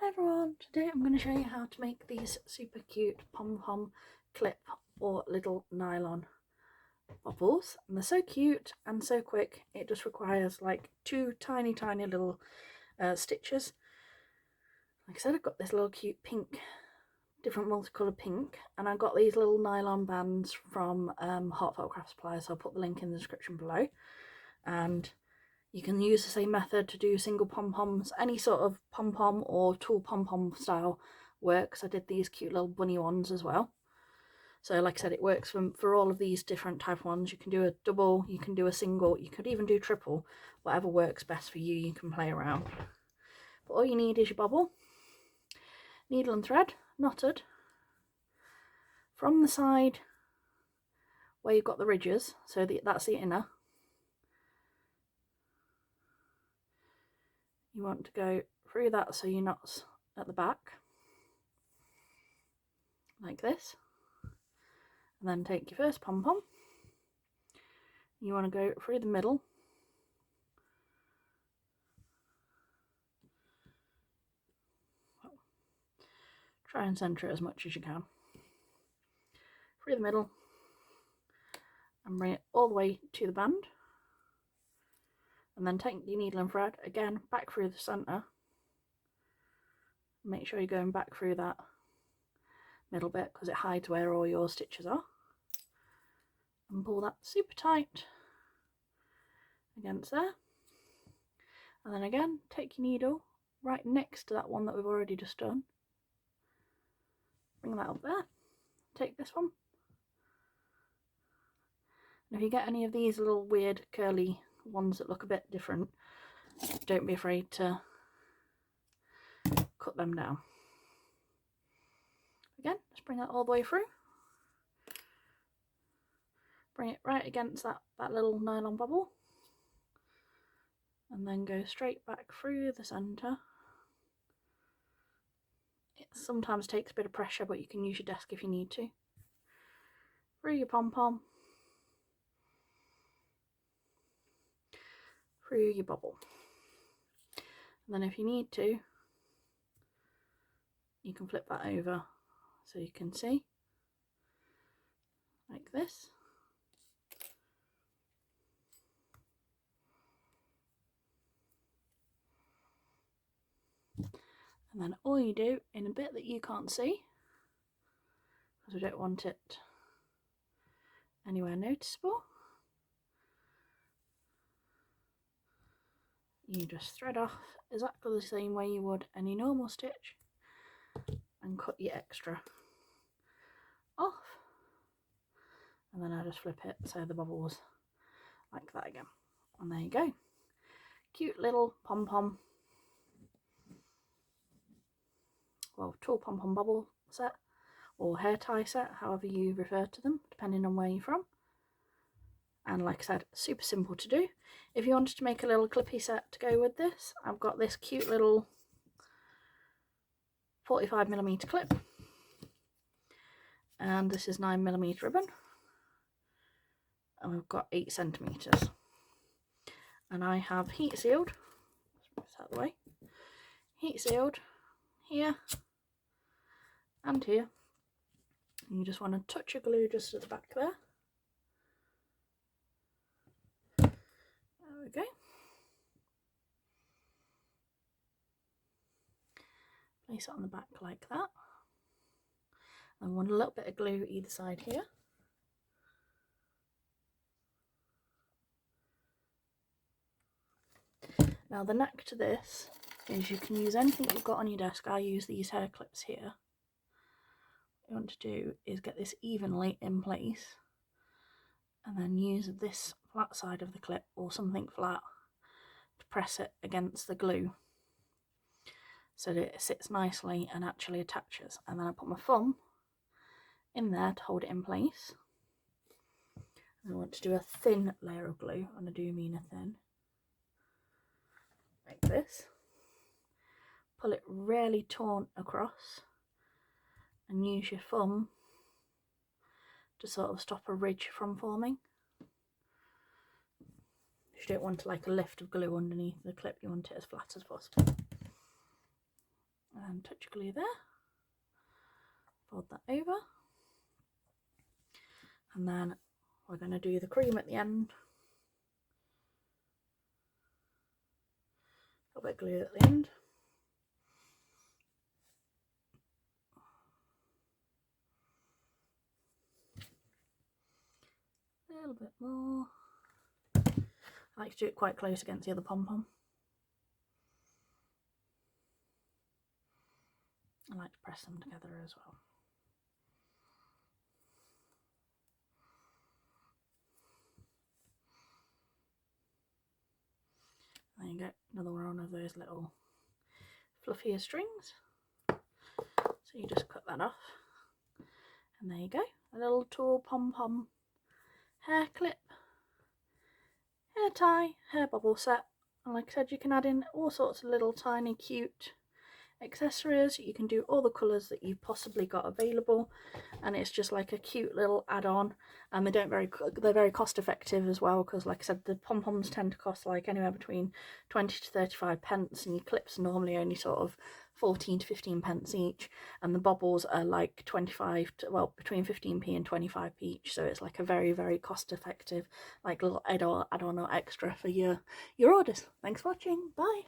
Hi everyone, today I'm going to show you how to make these super cute pom-pom clip or little nylon bobbles. And they're so cute and so quick, it just requires like two tiny little stitches. Like I said, I've got this little cute pink, different multicoloured pink, and I've got these little nylon bands from Heartfelt Craft Supply, so I'll put the link in the description below. And you can use the same method to do single pom-poms. Any sort of pom-pom or Tulle Pompom style works. I did these cute little bunny ones as well. So like I said, it works for all of these different type of ones. You can do a double, you can do a single, you could even do triple. Whatever works best for you, you can play around. But all you need is your bobble, needle and thread, knotted. From the side where you've got the ridges, so that's the inner, you want to go through that so your knot's at the back, like this, and then take your first pom-pom, you want to go through the middle, try and centre it as much as you can, through the middle, and bring it all the way to the band, and then take your needle and thread, again back through the centre, make sure you're going back through that middle bit because it hides where all your stitches are, and pull that super tight against there, and then again take your needle right next to that one that we've already just done, bring that up there, take this one, and if you get any of these little weird curly ones that look a bit different, don't be afraid to cut them down. Again, just bring that all the way through, bring it right against that little nylon bobble, and then go straight back through the centre. It sometimes takes a bit of pressure, but you can use your desk if you need to. Through your pom-pom, through your bobble, and then if you need to, you can flip that over so you can see, like this. And then all you do in a bit that you can't see, because we don't want it anywhere noticeable, you just thread off exactly the same way you would any normal stitch and cut your extra off, and then I just flip it so the bobbles like that again, and there you go, cute little pom-pom, well, Tulle Pompom bobble set or hair tie set, however you refer to them depending on where you're from. And like I said, super simple to do. If you wanted to make a little clippy set to go with this, I've got this cute little 45mm clip, and this is 9mm ribbon, and we've got 8cm, and I have heat sealed, let's move this out of the way, heat sealed here and here, and you just want to touch your glue just at the back there. There we go. Place it on the back like that. I want a little bit of glue either side here. Now the knack to this is you can use anything you've got on your desk. I use these hair clips here. What you want to do is get this evenly in place, and then use this flat side of the clip or something flat to press it against the glue so that it sits nicely and actually attaches. And then I put my thumb in there to hold it in place. And I want to do a thin layer of glue, and I do mean a thin, like this. Pull it really taut across and use your thumb to sort of stop a ridge from forming. You don't want like a lift of glue underneath the clip, you want it as flat as possible. and touch glue there. Fold that over. And then we're going to do the cream at the end. A little bit of glue at the end. A little bit more. I like to do it quite close against the other pom-pom. I like to press them together as well. There you go, another one of those little fluffier strings. So you just cut that off. And there you go, a little Tulle Pompom hair clip, hair tie, hair bobble set. And like I said, you can add in all sorts of little tiny cute accessories. You can do all the colours that you've possibly got available, and it's just like a cute little add-on. And they're very cost effective as well, because like I said, the pom-poms tend to cost like anywhere between 20 to 35 pence, and your clips are normally only sort of 14 to 15 pence each, and the bobbles are like 25 to, well, between 15p and 25p each. So it's like a very cost effective like little add-on or extra for your orders. Thanks for watching. Bye.